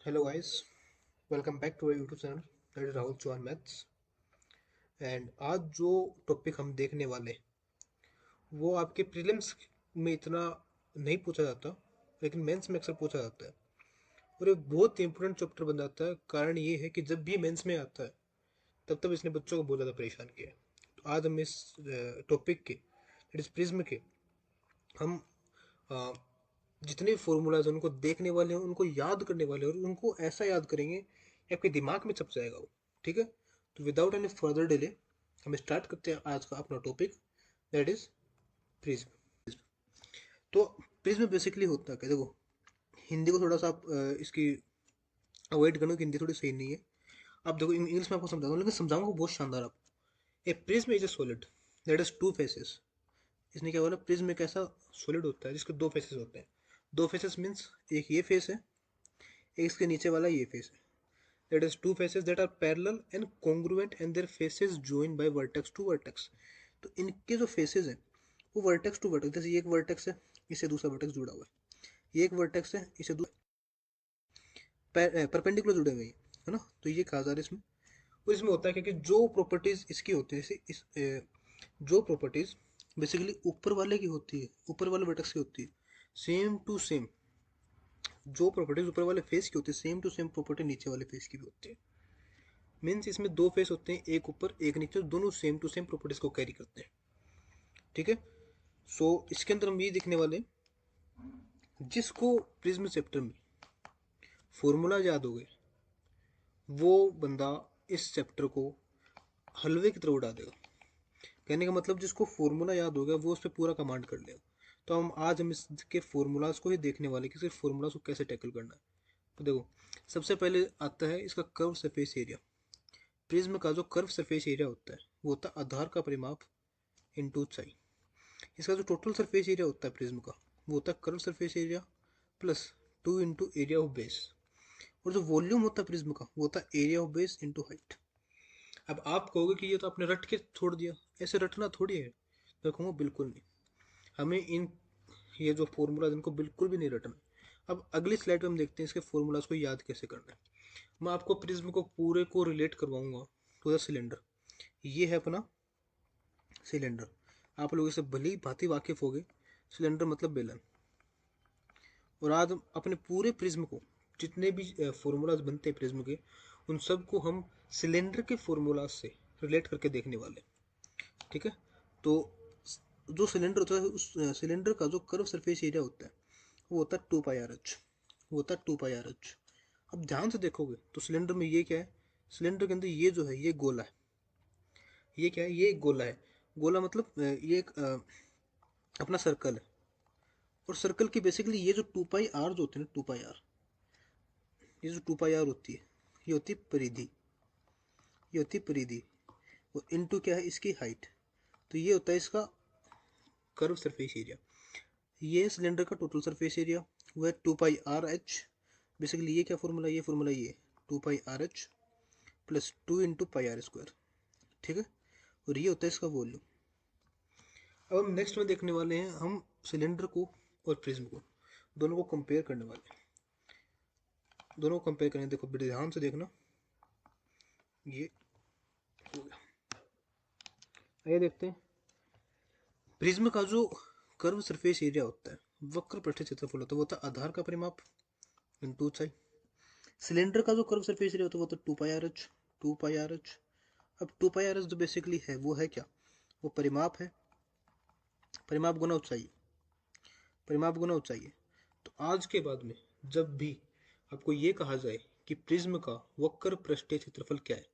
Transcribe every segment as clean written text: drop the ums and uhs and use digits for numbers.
Hello guys, welcome back to YouTube channel that is Rahul Chauhan maths. And आज जो topic हम देखने वाले वो आपके प्रीलिम्स में इतना नहीं पूछा जाता, लेकिन मेंस में अक्सर पूछा जाता है। और ये बहुत इंपॉर्टेंट चैप्टर बन जाता है। कारण ये है कि जब भी मेंस में आता है तब तब इसने बच्चों को बहुत ज़्यादा परेशान किया है। तो आज हम इस टॉपिक के दैट इज प्रिज्म के हम अ, जितने फॉर्मूलाज उनको देखने वाले हैं, उनको याद करने वाले हैं और उनको ऐसा याद करेंगे कि आपके दिमाग में छप जाएगा वो। ठीक है, तो विदाउट एनी फर्दर डिले हम स्टार्ट करते हैं आज का अपना टॉपिक दैट इज प्रिज्म। तो प्रिज्म बेसिकली होता है क्या, देखो हिंदी को थोड़ा सा आप इसकी अवॉइड करो कि हिंदी थोड़ी सही नहीं है। आप देखो इंग्लिश में आपको समझाऊंगा, लेकिन समझाऊंगा बहुत शानदार आप। A prism is a solid that is two faces. इसने क्या बोला, प्रिज्म एक ऐसा सॉलिड होता है जिसके दो फेसेस होते हैं। दो फेसेस मीन्स एक ये फेस है, एक इसके नीचे वाला ये फेस है। That is two faces that are parallel and congruent and their faces joined by vertex to vertex। तो इनके जो फेसेस हैं वो वर्टेक्स टू वर्टेक्स, जैसे ये एक वर्टेक्स है, इससे दूसरा वर्टेक्स जुड़ा हुआ है। ये एक वर्टेक्स है, इससे परपेंडिकुलर जुड़े हुए हैं, है ना। तो ये कहा जा रहा है इसमें। और इसमें होता है क्या कि जो प्रॉपर्टीज इसकी होती है, जैसे जो प्रॉपर्टीज बेसिकली ऊपर वाले की होती है, ऊपर वाले वर्टेक्स की होती है, सेम टू सेम जो प्रॉपर्टीज ऊपर वाले फेस की होती है, सेम टू सेम प्रॉपर्टी नीचे वाले फेस की भी होती है। मीन्स इसमें दो फेस होते हैं, एक ऊपर एक नीचे, दोनों सेम टू सेम प्रॉपर्टीज को कैरी करते हैं। ठीक है, सो इसके अंदर हम ये देखने वाले जिसको प्रिज्म चैप्टर में फॉर्मूला याद हो गए वो बंदा इस चैप्टर को हलवे की तरह उड़ा देगा। कहने का मतलब जिसको फॉर्मूला याद हो गया वो उस पर पूरा कमांड कर लेगा। तो हम इसके फॉर्मूलाज को ही देखने वाले कि सिर्फ फॉर्मूलाज को कैसे टैकल करना है। तो देखो, सबसे पहले आता है इसका कर्व सरफेस एरिया। प्रिज्म का जो कर्व सरफेस एरिया होता है वो होता है आधार का परिमाप इंटू ऊंचाई। इसका जो टोटल सरफेस एरिया होता है प्रिज्म का वो होता है curve surface area plus two into area of base. और जो वॉल्यूम होता है प्रिज्म का वो होता है area of base into height. अब आप कहोगे कि ये तो आपने रट के छोड़ दिया, ऐसे रटना थोड़ी है। मैं कहूँगा बिल्कुल नहीं, हमें इन ये जो फॉर्मूलाज इनको बिल्कुल भी नहीं रटना। अब अगली स्लाइड में हम देखते हैं इसके फॉर्मूलाज को याद कैसे करना है। मैं आपको प्रिज्म को पूरे को रिलेट करवाऊंगा टू द सिलेंडर। ये है अपना सिलेंडर, आप लोग इसे भली भांति वाकिफ होगे। सिलेंडर मतलब बेलन। और आज हम अपने पूरे प्रिज्म को, जितने भी फॉर्मूलाज बनते हैं प्रिज्म के, उन सब को हम सिलेंडर के फॉर्मूलाज से रिलेट करके देखने वाले हैं। ठीक है, तो जो सिलेंडर होता है उस सिलेंडर का जो कर्व सरफेस एरिया होता है वो होता है टू पाई आर एच। वो होता है टू पाई आर एच। अब ध्यान से देखोगे तो सिलेंडर में ये क्या है, सिलेंडर के अंदर ये जो है ये गोला है। ये क्या है, ये एक गोला है। गोला मतलब ये एक अपना सर्कल है। और सर्कल की बेसिकली ये जो टू पाई आर जो होती है ना, टू पाई आर, ये जो टू पाई आर होती है ये होती है परिधि। ये होती है परिधि। और इनटू क्या है, इसकी हाइट। तो ये होता है इसका कर्व सरफेस एरिया। ये सिलेंडर का टोटल सरफेस एरिया वो है two pi r h. Basically ये क्या फॉर्मूला, ये फॉर्मूला ये two pi r h plus two into pi r square. ठीक है, और ये होता है इसका वॉल्यूम। अब हम नेक्स्ट में देखने वाले हैं हम सिलेंडर को और प्रिज्म को, दोनों को कंपेयर करने वाले हैं। दोनों को कंपेयर करें, देखो बड़े ध्यान से देखना। ये हो गया, आइए देखते हैं। प्रिज्म का जो कर्व सरफेस एरिया होता है, वक्र पृष्ठ क्षेत्रफल होता है, वो होता है आधार का परिमाप इंटू ऊंचाई। सिलेंडर का जो कर्व सरफेस एरिया होता है वो होता है two pi r h. Two pi r h. अब टू पाई आर एच जो बेसिकली है वो है क्या, वो परिमाप है। परिमाप गुना ऊंचाई। परिमाप गुना ऊंचाई है। तो आज के बाद में जब भी आपको ये कहा जाए कि प्रिज्म का वक्र पृष्ठीय क्षेत्रफल क्या है,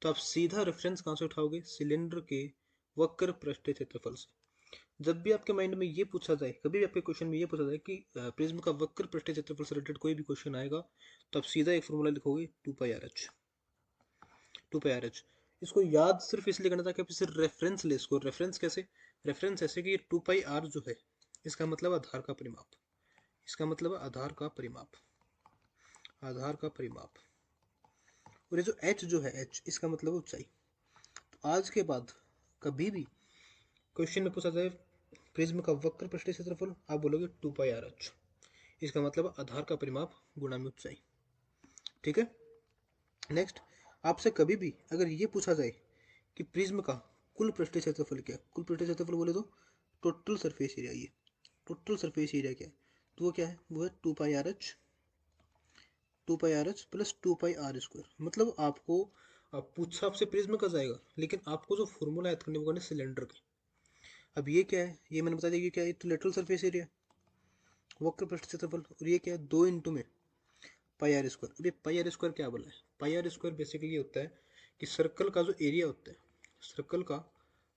तो आप सीधा रेफरेंस कहाँ से उठाओगे, सिलेंडर के वक्र पृष्ठीय क्षेत्रफल से। जब भी आपके माइंड में ये पूछा जाए, कभी भी आपके क्वेश्चन में ये पूछा जाए कि प्रिज्म का वक्र पृष्ठीय क्षेत्रफल से रिलेटेड कोई भी क्वेश्चन आएगा, तो आप सीधा एक फॉर्मूला लिखोगे two pi r h. Two pi r h. इसको याद सिर्फ इसलिए करना था कि आप इसे रेफरेंस ले। इसको रेफरेंस कैसे, रेफरेंस ऐसे कि ये टू पाई आर जो है इसका मतलब आधार का परिमाप। इसका मतलब है आधार का परिमाप। आधार का परिमाप। और ये जो एच जो है, एच इसका मतलब है ऊंचाई। तो आज के बाद कभी भी क्वेश्चन में पूछा जाए प्रिज्म का वक्र पृष्ठीय क्षेत्रफल, आप बोलोगे टू पाई आर एच। इसका मतलब है आधार का परिमाप गुणा में ऊंचाई। ठीक है। नेक्स्ट, आपसे कभी भी अगर ये पूछा जाए कि प्रिज्म का कुल पृष्ठीय क्षेत्रफल क्या है, कुल पृष्ठीय क्षेत्रफल बोले तो टोटल सरफेस एरिया, ये टोटल सरफेस एरिया क्या है, तो वो क्या है, वो है 2 π r h, 2 π r h plus 2 π r²। मतलब आपको पूछा आपसे प्रिज्म का जाएगा, लेकिन आपको जो फॉर्मूला याद करने को सिलेंडर का। अब ये क्या है, ये मैंने बता दिया कि क्या है, तो लेटरल सरफेस एरिया, वक्र पृष्ठ क्षेत्रफल, और ये क्या है, 2 इंटू में π r²। अब ये π r² क्या बोला है, π r² बेसिकली होता है कि सर्कल का जो एरिया होता है, सर्कल का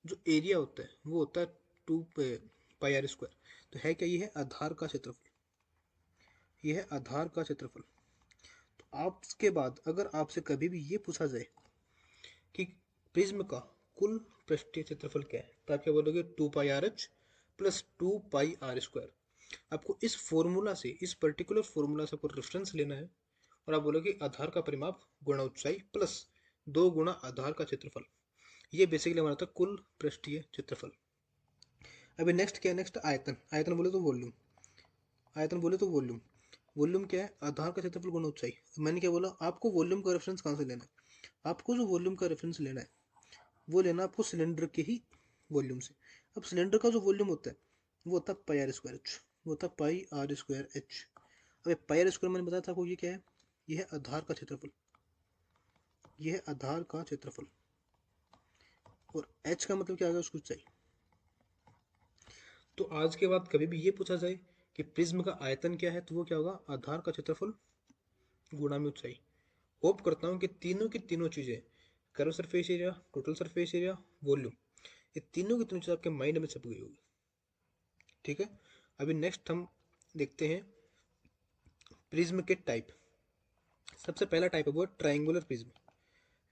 जो एरिया होता है वो होता है 2 π r²। तो है क्या, ये है आधार का क्षेत्रफल, ये है आधार का क्षेत्रफल। तो आपके बाद अगर आपसे कभी भी ये पूछा जाए कि प्रिज्म का कुल पृष्ठीय क्षेत्रफल क्या है, तो आप क्या बोलोगे, 2 π r h प्लस 2 π r²। आपको इस फॉर्मूला से, इस पर्टिकुलर फॉर्मूला से आपको रेफरेंस लेना है, और आप बोलोगे आधार का परिमाप गुणा ऊंचाई प्लस 2 गुणा आधार का क्षेत्रफल। ये बेसिकली हमारा था कुल पृष्ठीय क्षेत्रफल। अभी नेक्स्ट क्या है, नेक्स्ट आयतन। आयतन बोले तो वॉल्यूम, आयतन बोले तो वॉल्यूम। वॉल्यूम क्या है, आधार का क्षेत्रफल गुणा ऊंचाई। मैंने क्या बोला, आपको वॉल्यूम का रेफरेंस कहाँ से लेना है, आपको जो वॉल्यूम का रेफरेंस लेना है वो लेना आपको सिलेंडर के ही वॉल्यूम से। अब सिलेंडर का जो वॉल्यूम होता है वो होता है πr²h, वो होता है πr²h। अब πr² मैंने बताया था आपको, ये क्या है, ये है आधार का क्षेत्रफल, ये है आधार का क्षेत्रफल, और h का मतलब क्या आ गया, उसकी ऊंचाई। तो आज के बाद कभी भी ये पूछा जाए कि प्रिज्म का आयतन क्या है, तो वो क्या होगा, आधार का क्षेत्रफल गुणा में ऊंचाई। होप करता हूँ कि तीनों की तीनों चीजें, curve surface area, total surface area, volume, ये तीनों की तीनों चीजें आपके माइंड में छप गई होगी। ठीक है। अभी नेक्स्ट हम देखते हैं प्रिज्म के टाइप। सबसे पहला टाइप है वो ट्राइंगुलर प्रिज्म,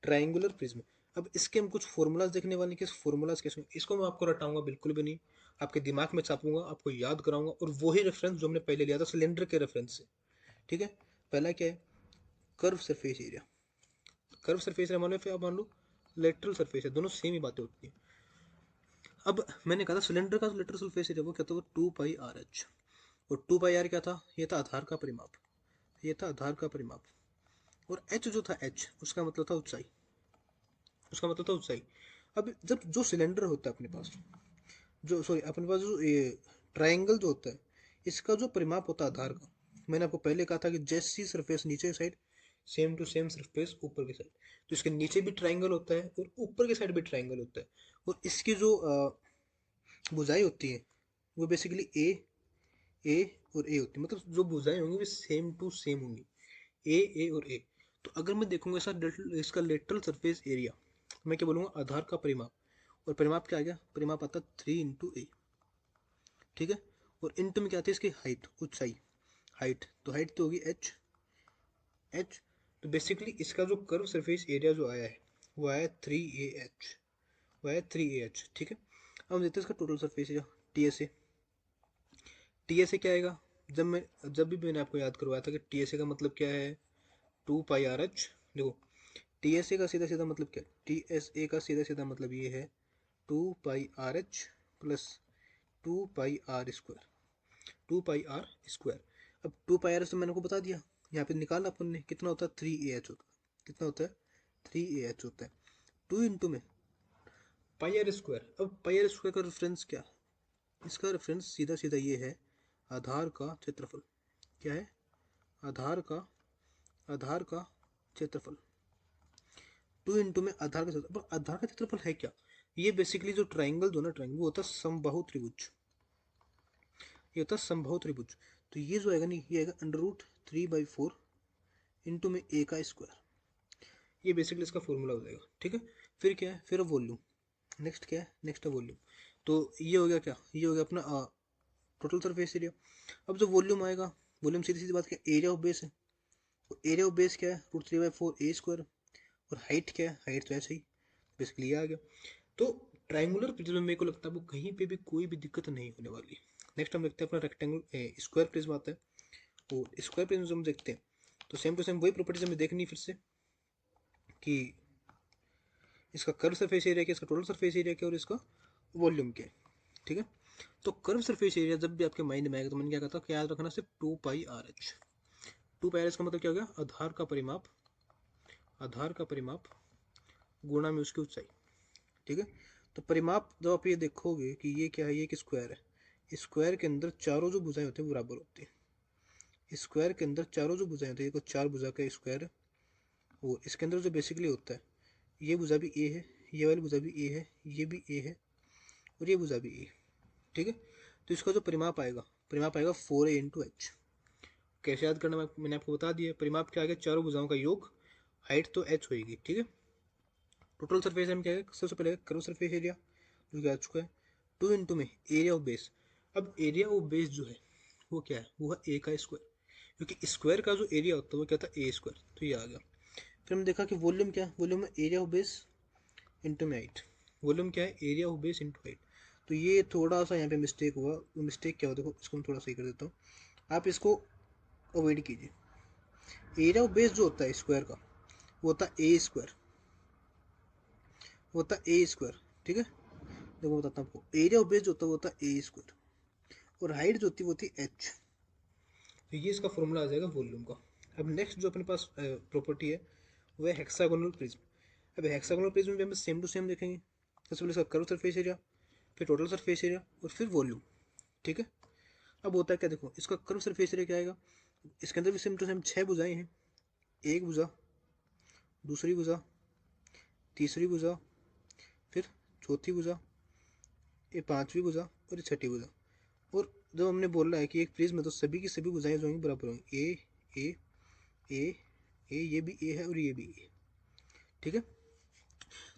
ट्राइंगुलर प्रिज्म। अब इसके हम कुछ फॉर्मूलाज देखने वाले हैं कि फॉर्मूलाज कैसे, इसको मैं आपको रटाऊंगा बिल्कुल भी नहीं, आपके दिमाग में छापूंगा, आपको याद कराऊंगा, और वही रेफरेंस जो हमने पहले लिया था सिलेंडर के रेफरेंस से। ठीक है। पहला क्या है, curve surface area. Curve surface area मान लो, फिर आप मान लो लेटरल सरफेस है, दोनों सेम ही बातें होती है। अब मैंने कहा था सिलेंडर का लेटरल सरफेस एरिया वो क्या था, 2 π r h, और 2 π r क्या था, ये था आधार का परिमाप, ये था आधार का परिमाप। और h जो था, h उसका मतलब था ऊंचाई, उसका मतलब था ऊंचाई। अब जब जो सिलेंडर होता है अपने पास, जो सॉरी अपने पास जो ये ट्राइंगल जो होता है, इसका जो परिमाप होता है आधार का, मैंने आपको पहले कहा था कि जैसी सरफेस नीचे की side, same to same surface ऊपर की साइड। तो इसके नीचे भी ट्राइंगल होता है और ऊपर की साइड भी ट्राइंगल होता है, और इसकी जो भुजाएं होती हैं वो बेसिकली ए और ए होती है, मतलब जो भुजाएं होंगी वो सेम टू सेम होंगी, ए और ए। तो अगर मैं देखूंगा इसका लेटरल सरफेस एरिया, मैं क्या बोलूँगा, आधार का परिमाप, और परिमाप क्या आ गया, परिमाप आता है 3 × a। ठीक है। और इंटू में क्या आती है, इसकी हाइट, ऊंचाई, हाइट, तो हाइट तो होगी एच। तो बेसिकली इसका जो कर्व सरफेस एरिया जो आया है वो आया 3 ah, वो आया 3 ah। ठीक है। अब हम देखते हैं इसका total surface area, TSA. TSA क्या आएगा, जब भी मैंने आपको याद करवाया था कि टीएसए का मतलब क्या है, 2 π r h। देखो टीएसए का सीधा सीधा मतलब क्या है, टीएसए का सीधा सीधा मतलब ये है 2 π r h plus 2 π r², 2 π r²। अब 2 π r तो मैंने को बता दिया, यहाँ पे निकाला अपन ने, कितना होता है, 3 ah होता है, कितना होता है, 3 ah होता है, 2 इंटू में π r²। अब π r² का रेफरेंस क्या, इसका रेफरेंस सीधा सीधा ये है आधार का क्षेत्रफल। क्या है, आधार का, आधार का क्षेत्रफल, 2 इंटू में आधार का क्षेत्रफल। आधार का क्षेत्रफल है क्या, ये बेसिकली जो ट्राइंगल जो ना, ट्राइंगल वो होता है समबाहु त्रिभुज, ये होता है समबाहु त्रिभुज। तो ये जो आएगा नहीं, ये आएगा √3/4 इंटू में ए का स्क्वायर। ये बेसिकली इसका फॉर्मूला हो जाएगा। ठीक है। फिर क्या है, फिर वॉल्यूम। नेक्स्ट क्या है, नेक्स्ट है वॉल्यूम। तो ये हो गया क्या, ये हो गया अपना टोटल सरफेस एरिया। अब जो वॉल्यूम आएगा, वॉल्यूम सीधी सीधी बात क्या, एरिया ऑफ बेस है, तो एरिया ऑफ बेस क्या है, √3/4 a²। और हाइट क्या है, हाइट तो ऐसे ही बेसिकली ये आ गया। तो ट्राइंगुलर प्रिज्म में मेरे को लगता है वो कहीं पे भी कोई भी दिक्कत नहीं होने वाली। नेक्स्ट हम देखते हैं अपना रेक्टेंगल स्क्वायर प्रिज्म आता है, और स्क्वायर प्रिज्म हम देखते हैं तो सेम टू सेम वही प्रॉपर्टीज हमें देखनी फिर से, कि इसका कर्व सरफेस एरिया क्या, इसका टोटल सरफेस एरिया क्या, और इसका वॉल्यूम क्या। ठीक है। तो कर्व सरफेस एरिया जब भी आपके माइंड में आएगा तो मैंने क्या कहा था, क्या याद रखना, सिर्फ 2 π r h, 2 पाई आर इसका मतलब क्या हो गया, आधार का परिमाप, आधार का परिमाप गुणा में उसकी ऊंचाई। ठीक है, तो परिमाप जब आप ये देखोगे कि ये क्या है, ये एक स्क्वायर है, स्क्वायर के अंदर चारों जो भुजाएं होती है वो बराबर होती है। स्क्वायर के अंदर चारों जो भुजाएं होती है, ये 4 भुजा का स्क्वायर है, और इसके अंदर जो बेसिकली होता है, ये भुजा भी ए है, ये वाली भुजा भी ए है, ये भी ए है, और ये भुजा भी ए। ठीक है, तो इसका जो परिमाप आएगा, परिमाप आएगा 4a इंटू एच। कैसे याद करना मैंने आपको बता दिया, परिमाप क्या आएगा, चारों भुजाओं का योग, हाइट तो एच होगी। ठीक है, टोटल सरफेस एरिया में क्या है, सबसे पहले कर्व सरफेस एरिया जो कि आ चुका है, 2 इंटू में एरिया ऑफ बेस। अब एरिया ऑफ बेस जो है वो क्या है, वो है ए का स्क्वायर, क्योंकि स्क्वायर का जो एरिया होता है वो क्या था, ए स्क्वायर, तो ये आ गया। फिर हमने देखा कि वॉल्यूम क्या है, वॉल्यूम है एरिया ऑफ बेस इंटू में हाइट। वॉल्यूम क्या है, area of base into height. तो ये थोड़ा सा यहाँ पे मिस्टेक हुआ, वो मिस्टेक क्या हुआ देखो, इसको मैं थोड़ा सही कर देता हूँ, आप इसको अवॉइड कीजिए। एरिया ऑफ बेस जो होता है स्क्वायर का, वो होता है ए स्क्वायर, वो होता है ए स्क्वायर। ठीक है, देखो मैं बताता हूँ आपको, एरिया ऑफ बेस जो होता है वो होता है ए स्क्वायर, और हाइट जो होती है वो होती है एच। तो ये इसका फॉर्मूला आ जाएगा वॉल्यूम का। अब नेक्स्ट जो अपने पास प्रॉपर्टी है वो है हेक्सागोनल प्रिज्म। अब हेक्सागोनल प्रिज्म में हम सेम टू सेम देखेंगे, सबसे पहले इसका कर्व सरफेस एरिया, फिर टोटल सरफेस एरिया, और फिर वॉल्यूम। ठीक है, अब होता है क्या, देखो इसका कर्व सरफेस एरिया क्या आएगा, इसके अंदर भी सेम टू सेम 6 भुजाएं हैं, एक भुजा, दूसरी भुजा, तीसरी भुजा, फिर चौथी भुजा, ये पांचवी भुजा, और ये छठी भुजा। और जब हमने बोला है कि एक प्रिज्म में तो सभी की सभी भुजाएं जो होंगी बराबर होंगी, ए ए ए ए, ये भी ए है और ये भी ए। ठीक है,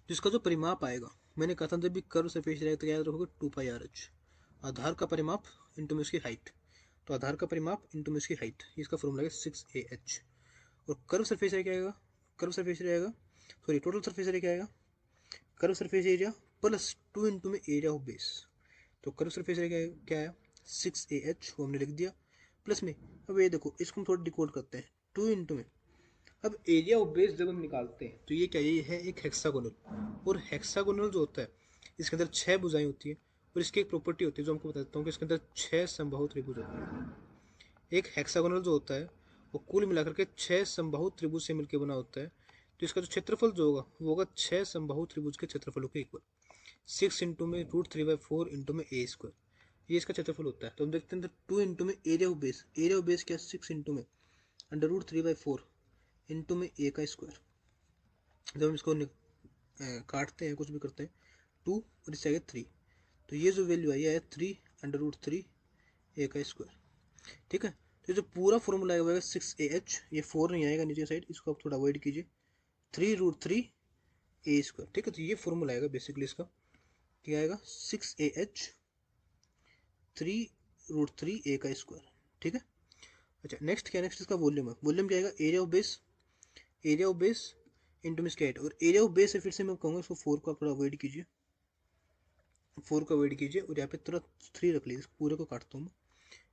जिसका जो परिमाप आएगा, मैंने कहा था जब भी कर्व सरफेस रहेगा तो याद रखोगे 2 पाई आर एच, आधार का परिमाप इंटू में उसकी हाइट। तो आधार का परिमाप इंटू में उसकी हाइट, इसका फॉर्मूला है 6ah। और कर्व सरफेस एरिया क्या आएगा, कर्व सरफेस एरिया आएगा, सॉरी टोटल सरफेस एरिया क्या आएगा, curve surface area plus 2 into में एरिया ऑफ बेस। तो कर्व सरफेस एरिया क्या है, 6ah, वो हमने लिख दिया, प्लस में, अब ये देखो इसको हम थोड़ा डिकोड करते हैं, 2 इंटू में, अब एरिया ऑफ बेस जब हम निकालते हैं तो ये क्या, ये है एक हेक्सागोनल, और हेक्सागोनल जो होता है इसके अंदर 6 भुजाएं होती है, और इसकी एक प्रॉपर्टी होती है जो हमको बता देता हूँ कि इसके अंदर 6 समबाहु त्रिभुज होते हैं। एक हेक्सागोनल जो होता है वो कुल मिलाकर के 6 समबाहु त्रिभुज से मिलकर बना होता है, तो इसका जो क्षेत्रफल जो होगा वो होगा 6 समबाहु त्रिभुज के क्षेत्रफलों के इक्वल, 6 इंटू में √3/4 इंटू में ए स्क्वायर, ये इसका क्षेत्रफल होता है। तो हम देखते हैं 2 इंटू में area of base, area of base क्या, 6 इंटू में √3/4 इंटू में ए का स्क्वायर। जब हम इसको काटते हैं, कुछ भी करते हैं, 2 और इससे आगे 3, तो ये जो वैल्यू आई है 3 √3 ए का स्क्वायर। ठीक है, तो ये जो पूरा फॉर्मूला आएगा 6ah, ये 4 नहीं आएगा नीचे साइड, इसको आप थोड़ा अवॉइड कीजिए, 3 √3 ए स्क्वायर। ठीक है, तो ये फॉर्मूला आएगा बेसिकली इसका, क्या आएगा, 6ah 3 √3 ए का स्क्वायर। ठीक है, अच्छा नेक्स्ट क्या, नेक्स्ट इसका वॉल्यूम है, वॉल्यूम क्या आएगा, area of base, area of base into में इसका हाइट, और एरिया ऑफ बेस है फिर से मैं कहूँगा इसको 4 को आप थोड़ा अवॉइड कीजिए, 4 को अवॉइड कीजिए, और यहाँ पे तुरंत 3 रख लीजिए, पूरे को काटता हूँ मैं,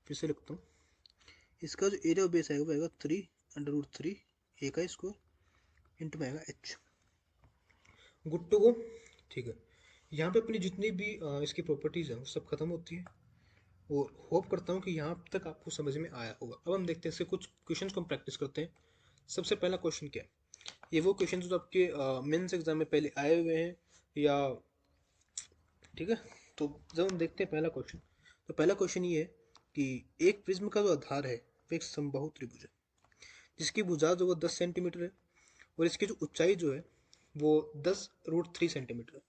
फिर से लिखता हूँ, इसका जो एरिया ऑफ बेस आएगा वो आएगा 3 √3 ए का स्क्वायर इंटू में आएगा एच। Good to go. ठीक है, यहाँ पे अपनी जितनी भी इसकी प्रॉपर्टीज़ हैं वो सब खत्म होती है, और होप करता हूँ कि यहाँ तक आपको समझ में आया होगा। अब हम देखते हैं इसके कुछ क्वेश्चंस को हम प्रैक्टिस करते हैं। सबसे पहला क्वेश्चन क्या है, ये वो क्वेश्चन जो आपके मेंस एग्जाम में पहले आए हुए हैं या, ठीक है, तो जब हम देखते हैं पहला क्वेश्चन, तो पहला क्वेश्चन ये है कि एक प्रिज्म का जो आधार है वो एक समबाहु त्रिभुज है, जिसकी भुजा जो वो 10 सेंटीमीटर है, और इसकी जो ऊंचाई जो है वो 10 √3 सेंटीमीटर है।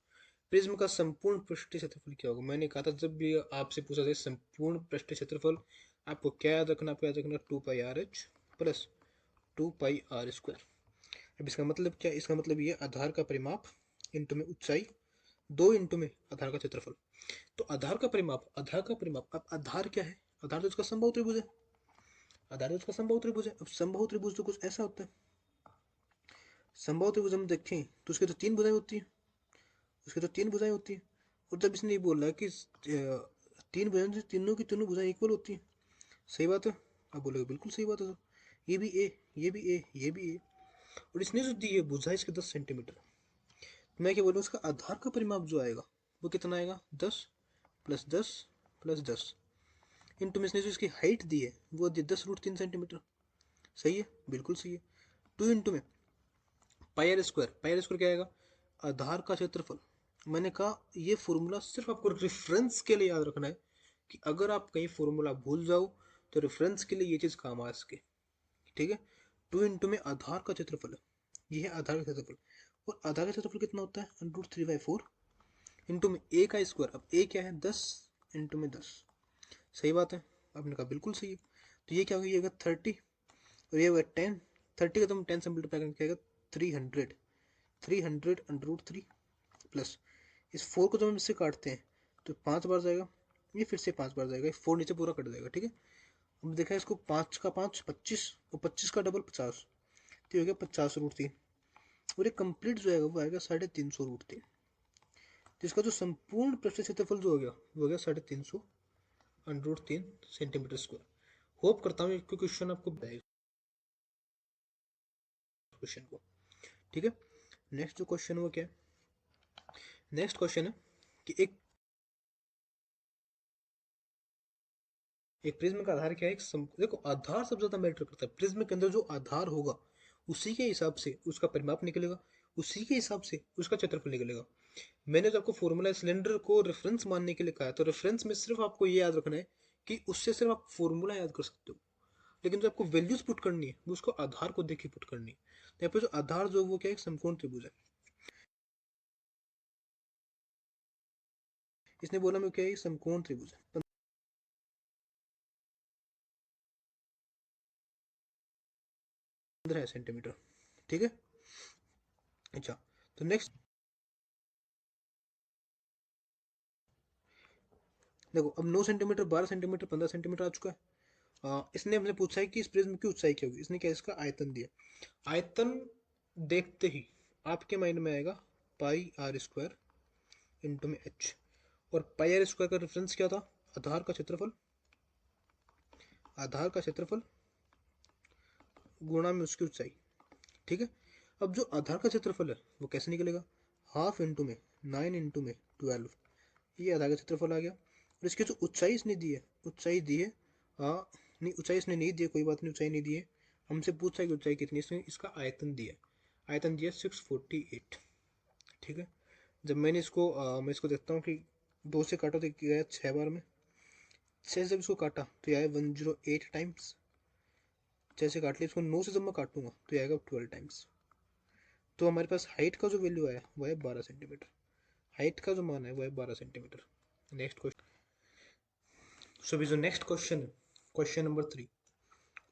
प्रिज्म का संपूर्ण पृष्ठीय क्षेत्रफल क्या होगा, मैंने कहा था जब भी आपसे पूछा जाए संपूर्ण पृष्ठीय क्षेत्रफल, आपको क्या याद रखना, आपको याद रखना 2 pi r h plus 2 pi r square. अब इसका मतलब क्या, इसका मतलब ये आधार का परिमाप इंटू में ऊंचाई, 2 इंटू में आधार का क्षेत्रफल। तो आधार का परिमाप, आधार का परिमाप, अब आधार क्या है, आधार तो इसका समबाहु त्रिभुज है, आधार तो इसका समबाहु त्रिभुज है। अब समबाहु त्रिभुज तो कुछ ऐसा होता है, समबाहु त्रिभुज हम देखें तो उसके तो 3 भुजाएं होती है, उसके तो 3 भुजाएं होती है, और जब इसने ये बोला कि 3 भुजाएं से तीनों की तीनों भुजाएं इक्वल होती हैं, सही बात है, आप बोलोगे बिल्कुल सही बात है सर, ये भी ए, ये भी ए, ये भी ए, और इसने जो दी है भुजा इसके 10 सेंटीमीटर, तो मैं क्या बोलूँ, उसका आधार का परिमाप जो आएगा वो कितना आएगा, 10 प्लस 10 प्लस 10 इंटू में इसने जो इसकी हाइट दी है वो दी 10 √3 सेंटीमीटर, सही है, बिल्कुल सही है। 2 में pi r square, pi r square क्या आएगा, आधार का क्षेत्रफल। मैंने कहा ये फॉर्मूला सिर्फ आपको रेफरेंस के लिए याद रखना है, कि अगर आप कहीं फॉर्मूला भूल जाओ तो रेफरेंस के लिए ये चीज काम आ सके। ठीक है, 2 में आधार का क्षेत्रफल है, ये है आधार का क्षेत्रफल। और आधार का क्षेत्रफल कितना होता है, 3/4 इंटू में ए का स्क्वायर। अब ए क्या है, 10 इंटू में 10। सही बात है, आपने कहा बिल्कुल सही है। तो ये क्या होगा, ये होगा 30 और ये होगा 10। 30 का तुम 10 से मल्टीप्लाई करके आएगा 300। 300 √3 प्लस इस 4 को जब हम इससे काटते हैं तो 5 बार जाएगा, ये फिर से 5 बार जाएगा, 4 नीचे पूरा कट जाएगा। ठीक है, अब देखा इसको, 5 का 5 25 और 25 का डबल 50, तो ये हो गया 50 √3। और ये कंप्लीट जो है वो आएगा 350 √3। तो इसका जो संपूर्ण पृष्ठ क्षेत्रफल जो हो गया वो हो गया 350 √3 सेंटीमीटर स्क्वायर। होप करता हूँ कि क्वेश्चन आपको बताएगा क्वेश्चन को। ठीक है, नेक्स्ट जो क्वेश्चन वो क्या है, नेक्स्ट क्वेश्चन है कि एक प्रिज्म का आधार क्या है, देखो आधार सबसे ज्यादा मैटर करता है। प्रिज्म के अंदर जो आधार होगा उसी के हिसाब से उसका परिमाप निकलेगा, उसी के हिसाब से उसका क्षेत्रफल निकलेगा। मैंने जो आपको फॉर्मूला सिलेंडर को रेफरेंस मानने के लिए कहा है, तो रेफरेंस में सिर्फ आपको ये याद रखना है कि उससे सिर्फ आप फॉर्मूला याद कर सकते हो, लेकिन जो आपको वैल्यूज पुट करनी है वो उसको आधार को देख के पुट करनी है। तो यहाँ पे जो आधार जो वो क्या है, समकोण त्रिभुज है। इसने बोला मैं क्या है, समकोण त्रिभुज है, 15 सेंटीमीटर। ठीक है, अच्छा, तो नेक्स्ट देखो, अब 9 सेंटीमीटर, 12 सेंटीमीटर, 15 सेंटीमीटर आ चुका है। इसने हमसे पूछा है कि इस प्रिज्म की ऊंचाई क्या होगी। इसने क्या इसका आयतन दिया। आयतन देखते ही आपके माइंड में आएगा पाई आर स्क्वायर इंटू में एच। और पाई आर स्क्वायर का रेफरेंस क्या था, आधार का क्षेत्रफल, आधार का क्षेत्रफल गुणा में उसकी ऊंचाई। ठीक है, अब जो आधार का क्षेत्रफल है वो कैसे निकलेगा, हाफ इंटू में 9 इंटू में 12, ये आधार का क्षेत्रफल आ गया। और इसकी जो ऊंचाई इसने दी है, ऊंचाई दी है, नहीं ऊंचाई इसने नहीं दी है, कोई बात नहीं, ऊंचाई नहीं दी है। हमसे पूछा है कि ऊंचाई कितनी, इसने इसका आयतन दिया है, आयतन दिया 648। ठीक है, जब मैंने इसको मैं इसको देखता हूँ कि 2 से काटा तो गया 6 बार में, 6 से जब इसको काटा तो ये आया 108 टाइम्स। 6 से काट लिया, इसको 9 से जब मैं काटूंगा तो ये आएगा 12 टाइम्स। तो हमारे पास हाइट का जो वैल्यू आया वो है 12 सेंटीमीटर। हाइट का जो मान है वो है 12 सेंटीमीटर। नेक्स्ट क्वेश्चन, सो अभी जो नेक्स्ट क्वेश्चन है, क्वेश्चन नंबर 3,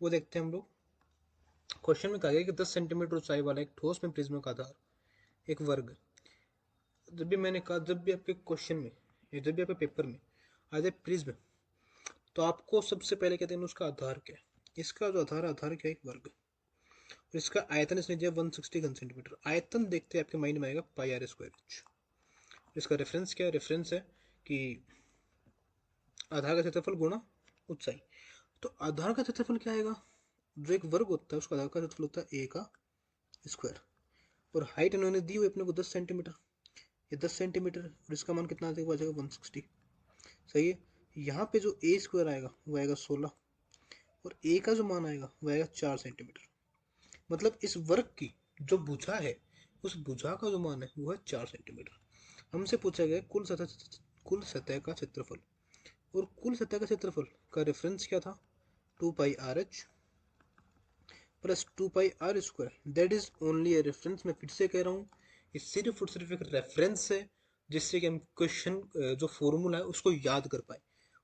वो देखते हैं हम लोग। क्वेश्चन में कहा गया कि 10 सेंटीमीटर ऊंचाई वाला एक ठोस में प्रिज्म का आधार एक वर्ग। जब भी मैंने कहा, जब भी आपके क्वेश्चन में या जब भी आपके पेपर में आ जाए प्रिज्म, तो आपको सबसे पहले कहते हैं उसका आधार क्या है। इसका जो आधार, आधार क्या है, एक वर्ग। और इसका आयतन इसने दिया 160 घन सेंटीमीटर। आयतन देखते आपके माइंड में आएगा पाई आर स्क्वायर एच। इसका रेफरेंस क्या है, रेफरेंस है कि आधार का क्षेत्रफल गुणा ऊंचाई। तो आधार का क्षेत्रफल क्या आएगा, जो एक वर्ग होता है उसका आधार का क्षेत्रफल होता है ए का स्क्वायर। और हाइट इन्होंने दी हुई अपने को 10 सेंटीमीटर, ये 10 सेंटीमीटर, और इसका मान कितना आ जाएगा 160। सही है, यहाँ पे जो ए स्क्वायर आएगा वो आएगा 16, और ए का जो मान आएगा वो आएगा 4 सेंटीमीटर। मतलब इस वर्ग की जो भुजा है, उस भुजा का जो मान है वो है 4 सेंटीमीटर। हमसे पूछा गया कुल सतह का क्षेत्रफल। और कुल सतह का क्षेत्रफल का रेफरेंस क्या था, 2πr h plus 2πr² that is only a reference. मैं फिर से कह रहा हूँ, ये सिर्फ और सिर्फ एक रेफरेंस है, जिससे कि हम क्वेश्चन जो फॉर्मूला है उसको याद कर पाए।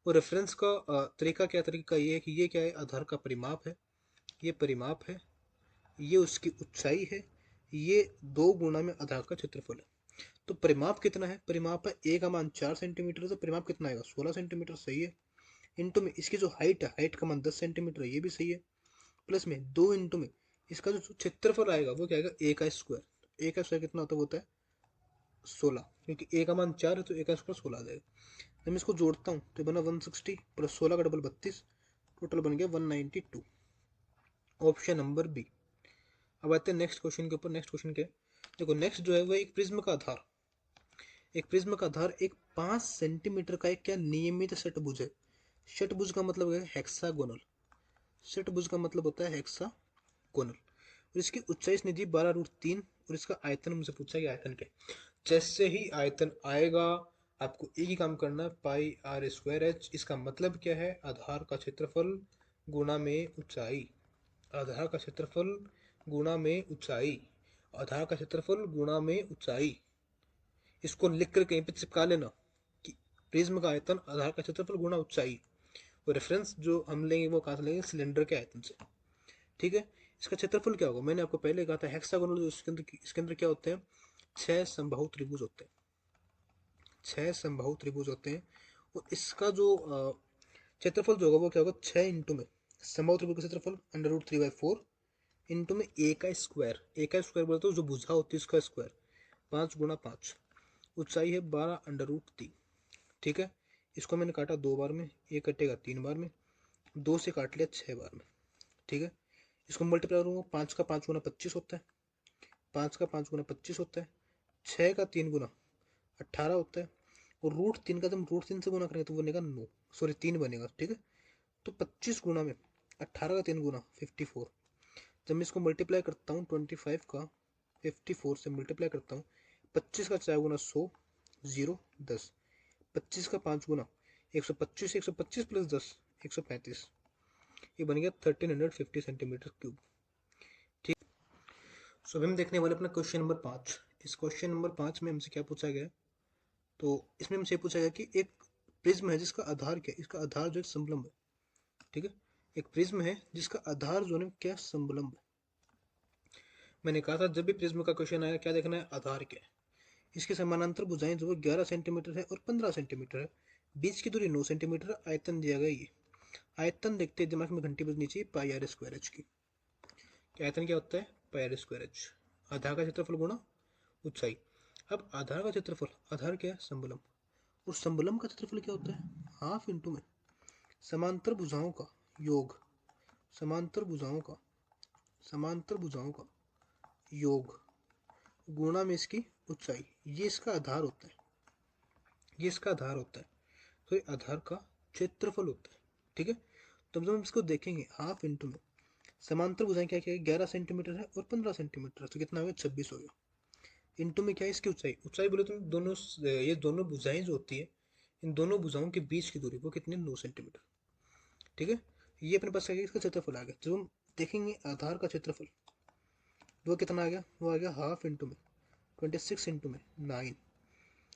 और रेफरेंस का तरीका क्या, तरीका ये है कि ये क्या है, आधार का परिमाप है, ये परिमाप है, ये उसकी ऊंचाई है, ये 2 गुना में आधार का क्षेत्रफल है। तो परिमाप कितना है, परिमाप है ए का मान 4 सेंटीमीटर, तो परिमाप कितना आएगा 16 सेंटीमीटर। सही है, इंटू में इसकी जो हाइट है, हाइट का मान 10 सेंटीमीटर है, ये भी सही है। प्लस में 2 इंटू में इसका जो क्षेत्रफल आएगा वो क्या आएगा, ए का स्क्वायर। ए का स्क्वायर कितना होता है, वो होता है 16, क्योंकि ए का मान 4 है तो ए का स्क्वायर 16 आ जाएगा। जब मैं इसको जोड़ता हूँ तो बना 160 प्लस 16 का डबल 32, टोटल बन गया 192। Option number B. अब आते हैं नेक्स्ट क्वेश्चन के ऊपर। नेक्स्ट क्वेश्चन क्या है, देखो नेक्स्ट जो है वो एक प्रिज्म का आधार, एक प्रिज्म का आधार एक 5 सेंटीमीटर का एक क्या नियमित षटभुज है। षटभुज का मतलब है हेक्सागोनल, षटभुज का मतलब होता है हेक्सा कोनल। और इसकी ऊंचाई इसने दी 12√3 और इसका आयतन मुझसे पूछा कि आयतन क्या है। जैसे ही आयतन आएगा आपको एक ही काम करना है, पाई आर स्क्वायर एच। इसका मतलब क्या है, आधार का क्षेत्रफल गुणा में ऊंचाई। आधार का क्षेत्रफल गुणा में ऊंचाई। आधार का क्षेत्रफल गुणा में ऊंचाई। इसको लिख कर कहीं पे चिपका लेना कि प्रिज्म का आयतन आधार का क्षेत्रफल गुणा ऊंचाई। और रेफरेंस जो हम लेंगे वो कहाँ से लेंगे, सिलेंडर के आयतन से। ठीक है। इसका क्षेत्रफल क्या होगा, मैंने आपको पहले कहा था हेक्सागोनल, जो इसके अंदर क्या होते हैं, 6 समबाहु त्रिभुज होते हैं। 6 समबाहु त्रिभुज होते हैं। और इसका जो क्षेत्रफल जो होगा वो क्या होगा, 6 इंटू में समबाहु त्रिभुज का क्षेत्रफल √3/4 इंटू में ए का स्क्वायर। ए का स्क्वायर बोलते हो जो भुजा होती है उसका स्क्वायर, 5 × 5। ऊंचाई है 12√3। ठीक है। इसको मैंने काटा 2 बार में, ये कटेगा 3 बार में, 2 से काट लिया 6 बार में। ठीक है। इसको मल्टीप्लाई करूँगा, 5 का 5 गुना 25 होता है, 5 का 5 गुना 25 होता है, 6 का 3 गुना 18 होता है, और √3 का जब √3 से गुना करेंगे तो बनेगा 9, सॉरी 3 बनेगा। ठीक है। तो 25 गुना में 18 का 3 गुना 54। जब मैं इसको मल्टीप्लाई करता हूँ 25 का 54 से मल्टीप्लाई करता हूँ, 25 का 4 गुना 100, 0 10, 25 का 5 गुना 125, 125 प्लस 10 135। ये बन गया 1350 सेंटीमीटर क्यूब। ठीक। सो अभी हम देखने वाले अपना क्वेश्चन नंबर 5। इस क्वेश्चन नंबर 5 में हमसे क्या पूछा गया है, तो इसमें हमसे पूछा गया कि एक प्रिज्म है जिसका आधार क्या है, इसका आधार जो है समलंब है। ठीक है। एक प्रिज्म है जिसका आधार जो है क्या, समलंब है। मैंने कहा था जब भी प्रिज्म का क्वेश्चन आया क्या देखना है, आधार क्या है। इसके समानांतर भुजाएं जो 11 सेंटीमीटर है और 15 सेंटीमीटर है, बीच की दूरी 9 सेंटीमीटर है, आयतन दिया गया ये। आयतन देखते दिमाग में घंटी बजनी चाहिए, पाई आर स्क्वायर एच की। आयतन क्या होता है, पाई आर स्क्वायर एच। आधार का क्षेत्रफल गुणा ऊंचाई। अब आधार का क्षेत्रफल, आधार क्या है, समबलम, और समबलम का क्षेत्रफल क्या होता है, हाफ इंटू में समांतर भुजाओं का योग। समांतर भुजाओं का, समांतर भुजाओं का योग गुणा में इसकी ऊंचाई। ये इसका आधार होता है, ये इसका आधार होता है, तो ये आधार का क्षेत्रफल होता है। ठीक है। तो जब हम इसको देखेंगे हाफ इंटू में समांतर भुजाएं क्या क्या है, 11 सेंटीमीटर है और 15 सेंटीमीटर है, तो कितना हो गया, 26 हो गया। इंटू में क्या है, इसकी ऊंचाई। ऊंचाई बोले तो दोनों, ये दोनों भुजाएं जो होती है, इन दोनों भुजाओं के बीच की दूरी वो कितनी, 9 सेंटीमीटर। ठीक है। ये अपने पास आ गया, इसका क्षेत्रफल आ गया। जब हम देखेंगे आधार का क्षेत्रफल वो कितना आ गया, वो आ गया हाफ इंटू में 26 इंटू में 9।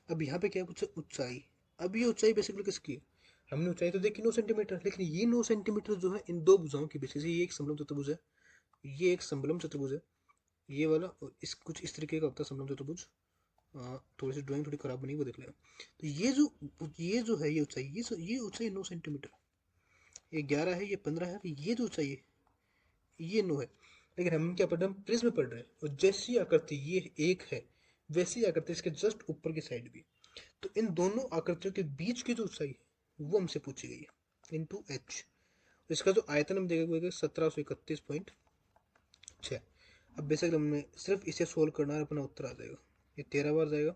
अब यहाँ पे क्या पूछा, ऊंचाई। अब ये ऊंचाई बेसिकली किसकी है, हमने ऊंचाई तो देखी 9 सेंटीमीटर, लेकिन ये 9 सेंटीमीटर जो है इन दो भुजाओं के बीच, जैसे ये एक समलम चतुर्भुज है, ये एक समलम चतुर्भुज है, ये वाला, और इस कुछ इस तरीके का होता है समलम चतुर्भुज। थोड़ी सी ड्राइंग थोड़ी खराब बनी, वो देख लेना। तो ये जो है ये ऊंचाई, ये ऊंचाई 9 सेंटीमीटर, ये 11 है, ये 15 है, तो ये जो ऊंचाई है ये 9 है। लेकिन हम क्या पढ़ रहे हैं, हम प्रिज्म पढ़ रहे हैं, और जैसी आकृति ये एक है वैसी आकृति इसके जस्ट ऊपर की साइड भी। तो इन दोनों आकृतियों के बीच की जो ऊंचाई है वो हमसे पूछी गई है, इंटू एच। इसका जो आयतन हम देखेंगे 1731.6। अब बेसिकली हमने सिर्फ इसे सोल्व करना है, अपना उत्तर आ जाएगा। ये 13 बार जाएगा।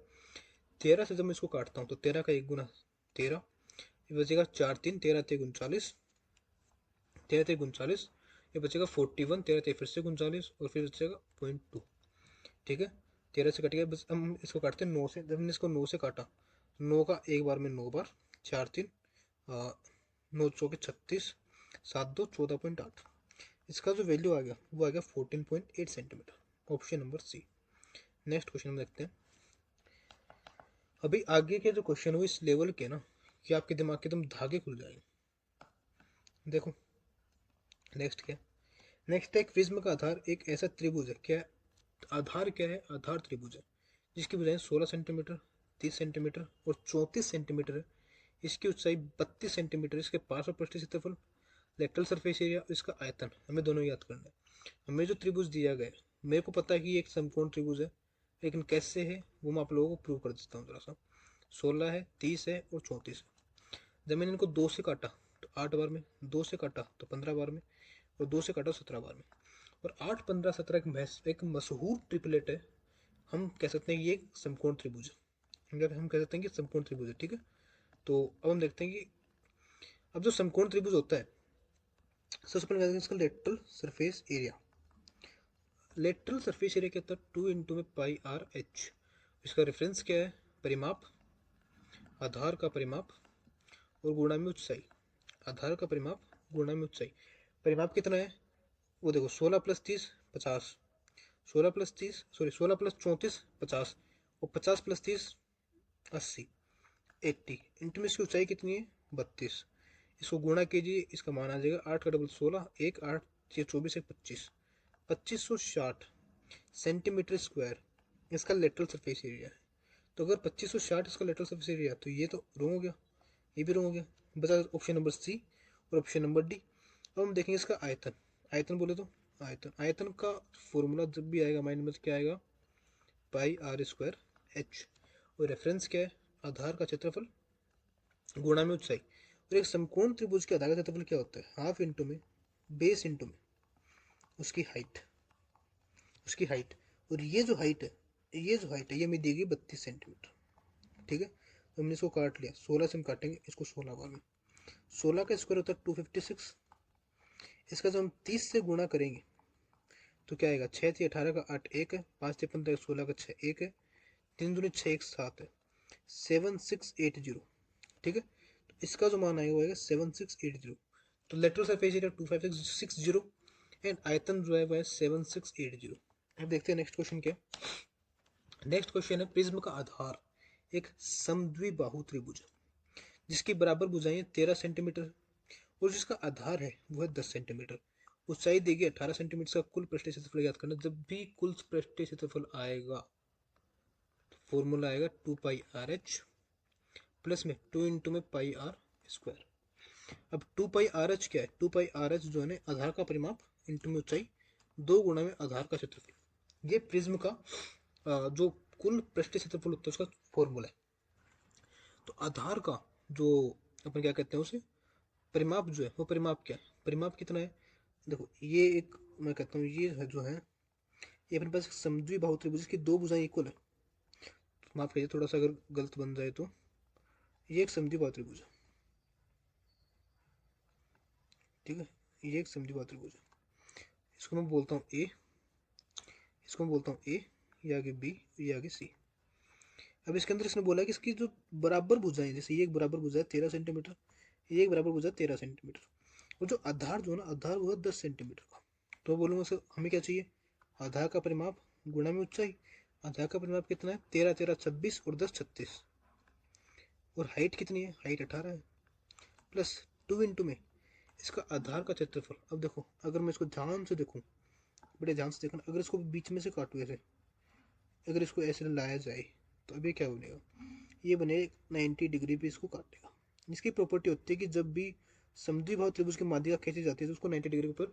13 से जब मैं इसको काटता हूँ तो 13 का 1 गुना 13, ये बचेगा 4 3, 13 3 39, 13 3 39, ये बचेगा 41, 13 3 फिर से 39, और फिर बचेगा 0.2। ठीक है। 13 से कट गया, बस हम इसको काटते हैं 9 से। जब हमने इसको 9 से काटा, 9 का एक बार में 9 बार, 4 3, 9 चौके 36, 7 2 14.8। इसका जो वैल्यू आ गया वो आ गया 14.8 centimetre, option number C. Next question हम देखते हैं। अभी आगे के जो क्वेश्चन हो इस लेवल के ना, कि आपके दिमाग के एकदम धागे खुल जाएंगे। देखो नेक्स्ट क्या, नेक्स्ट है, एक प्रिज्म का आधार एक ऐसा त्रिभुज है। क्या आधार क्या है, आधार त्रिभुज है जिसकी भुजाएं 16 सेंटीमीटर, 30 सेंटीमीटर और 34 सेंटीमीटर है। इसकी ऊंचाई 32 सेंटीमीटर, इसके पार्श्व पृष्ठीय क्षेत्रफल, लेटरल सरफेस एरिया, इसका आयतन, हमें दोनों याद करना है। हमें जो त्रिभुज दिया गया है, मेरे को पता है कि ये एक समकोण त्रिभुज है, लेकिन कैसे है वो मैं आप लोगों को प्रूव कर देता हूँ जरा सा। 16 है, 30 है और 34 है। जब मैंने इनको 2 से काटा तो 8 बार में, 2 से काटा तो 15 बार में, और 2 से काटा 17 बार में। और 8 15 17 एक मशहूर ट्रिपलेट है। हम कह सकते हैं कि ये एक समकोण त्रिभुज है, हम कह सकते हैं कि समकोण त्रिभुज है। ठीक है। तो अब हम देखते हैं कि अब जो समकोण त्रिभुज होता है, सबसे पहले इसका lateral surface area. Lateral surface area क्या होता है, 2 में पाई आर एच। इसका रेफरेंस क्या है, परिमाप, आधार का परिमाप और गुणा में ऊंचाई। आधार का परिमाप गुणा में ऊंचाई। परिमाप कितना है, वो देखो 16 + 30 50, 16 + 34 50, और 50 + 30 80, 80 इंटू में इसकी ऊंचाई कितनी है 32। इसको गुणा कीजिए, इसका मान आ जाएगा 8 का डबल 16, 1 8 6 24 1 25, 2560 सेंटीमीटर स्क्वायर इसका लेटरल सरफेस एरिया है। तो अगर 2560 इसका लेटरल सरफेस एरिया, तो ये तो रॉन्ग हो गया, ये भी रॉन्ग हो गया, बचा ऑप्शन नंबर सी और ऑप्शन नंबर डी। अब हम देखेंगे इसका आयतन। आयतन बोले तो आयतन का फॉर्मूला जब भी आएगा माइंड में क्या आएगा, पाई आर स्क्वायर एच। और रेफरेंस क्या है, आधार का क्षेत्रफल गुणा में ऊंचाई। और एक समकोण त्रिभुज के आधार का क्षेत्रफल क्या होता है, हाफ इंटू में बेस इंटू में उसकी हाइट। और ये जो हाइट है, ये हमें देगी 32 सेंटीमीटर। ठीक है, तो हमने इसको काट लिया, 16 से हम काटेंगे इसको 16 बार में। 16 का स्क्वायर होता है 256। इसका जब हम 30 से गुणा करेंगे तो क्या आएगा, 6 × 18 का 8 1 है, 5 × 15 16 का 6 1 है, 3 दूनी 6 1 7 है, 7680। ठीक है, तो इसका जो मान आएगा वो आएगा 7680। तो लेटरल सरफेस एरिया 25660 एंड आयतन जो है वो है 7680। अब देखते हैं नेक्स्ट क्वेश्चन क्या। नेक्स्ट क्वेश्चन है, प्रिज्म का आधार एक समद्विबाहु त्रिभुज जिसकी बराबर भुजाएं 13 सेंटीमीटर और जिसका आधार है वो है 10 सेंटीमीटर। ऊंचाई देगी 18 सेंटीमीटर। का कुल पृष्ठीय क्षेत्रफल ज्ञात करना। जब भी कुल पृष्ठीय क्षेत्रफल आएगा तो फॉर्मूला आएगा 2πRh प्लस में 2 में पाई आर स्क्वायर। अब 2πRh क्या है, 2πRh जो है आधार का परिमाप इंटू में ऊंचाई, 2 गुणा में आधार का क्षेत्रफल। ये प्रिज्म का जो कुल पृष्ठीय क्षेत्रफल होता है उसका फॉर्मूला है। तो आधार का जो अपन क्या कहते हैं उसे परिमाप जो है, वो परिमाप क्या है, परिमाप कितना है। देखो ये एक मैं कहता हूँ ये है जो है, ये अपने पास समद्विबाहु त्रिभुज की दो भुजाएं इक्वल है। तो माफ कीजिए थोड़ा सा अगर गलत बन जाए तो, ये एक समद्विबाहु त्रिभुज है। ठीक है, ये एक समद्विबाहु त्रिभुज है। इसको मैं बोलता हूँ ए, इसको मैं बोलता हूँ ए, ये आगे बी, ये आगे सी। अब इसके अंदर इसने बोला कि इसकी जो बराबर भुजाएं, जैसे ये एक बराबर भुजा है 13 सेंटीमीटर, ये एक बराबर भुजा 13 सेंटीमीटर, और जो आधार जो है ना, आधार वो है 10 सेंटीमीटर का। तो बोलूँगा सर हमें क्या चाहिए, आधार का परिमाप गुणा में ऊंचाई। आधार का परिमाप कितना है, 13 13 26 और 10 36। और हाइट कितनी है, हाइट 18 है, प्लस 2 इंटू में इसका आधार का क्षेत्रफल। अब देखो अगर मैं इसको ध्यान से देखूँ, बड़े ध्यान से देखना, अगर इसको बीच में से काटूँ ऐसे, अगर इसको ऐसे लाया जाए तो अभी क्या बनेगा, ये बने 90 डिग्री पे इसको काटेगा। इसकी प्रॉपर्टी होती है कि जब भी समद्विबाहु त्रिभुज की माध्यिका खींची जाती है तो उसको 90 डिग्री के ऊपर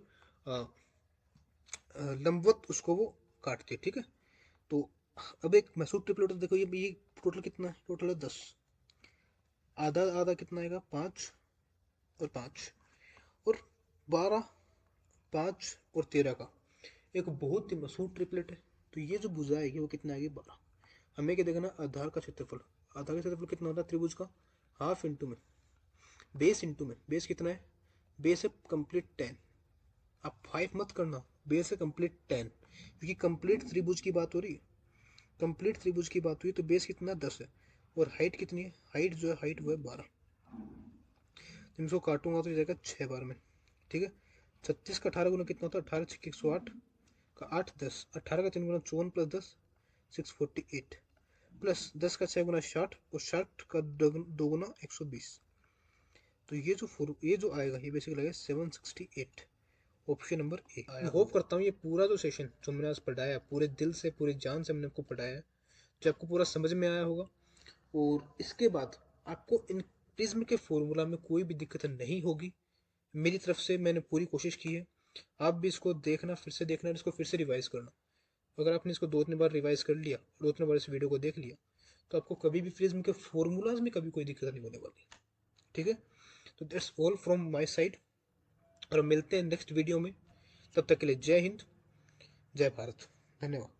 लंबवत उसको वो काटती है। ठीक है, तो अब एक मैसूर ट्रिपलेट देखो, ये टोटल कितना है, टोटल है 10, आधा आधा कितना आएगा 5 और 5 और 12, 5 और 13 का एक बहुत ही मशहूर ट्रिपलेट है। तो ये जो भुजा आएगी वो कितना आएगी 12। हमें क्या देखना, आधार का क्षेत्रफल। आधार का क्षेत्रफल कितना होता है त्रिभुज का, हाफ इंटू में बेस इंटू में, बेस कितना है, बेस है कंप्लीट 10। आप 5 मत करना, बेस है कंप्लीट 10, क्योंकि कंप्लीट त्रिभुज की बात हो रही है, कंप्लीट त्रिभुज की बात हुई तो बेस कितना 10 है। और हाइट कितनी है, हाइट जो है हाइट वो है 12। तो इसको काटूंगा तो जाएगा 6 बार में। ठीक है, 36 का 18 गुना कितना होता है, 18 6 108 का 8 10, 18 का 3 गुना 54 प्लस 10 648, प्लस 10 का 6 गुना 60 और 60 का 2 गुना 120। तो ये जो आएगा ये बेसिकली आएगा 768, ऑप्शन नंबर ए। मैं होप करता हूँ ये पूरा जो सेशन जो मैंने आज पढ़ाया, पूरे दिल से पूरे जान से मैंने आपको पढ़ाया है, जो आपको पूरा समझ में आया होगा। और इसके बाद आपको इन प्रिज्म के फॉर्मूला में कोई भी दिक्कत नहीं होगी। मेरी तरफ से मैंने पूरी कोशिश की है। आप भी इसको देखना, फिर से देखना, इसको फिर से रिवाइज करना। अगर आपने इसको 2-3 बार रिवाइज कर लिया, 2-3 बार इस वीडियो को देख लिया, तो आपको कभी भी प्रिज्म के फॉर्मूलाज में कभी कोई दिक्कत नहीं होने वाली। ठीक है, तो that's all from my side, और मिलते हैं नेक्स्ट वीडियो में। तब तक के लिए जय हिंद, जय भारत, धन्यवाद।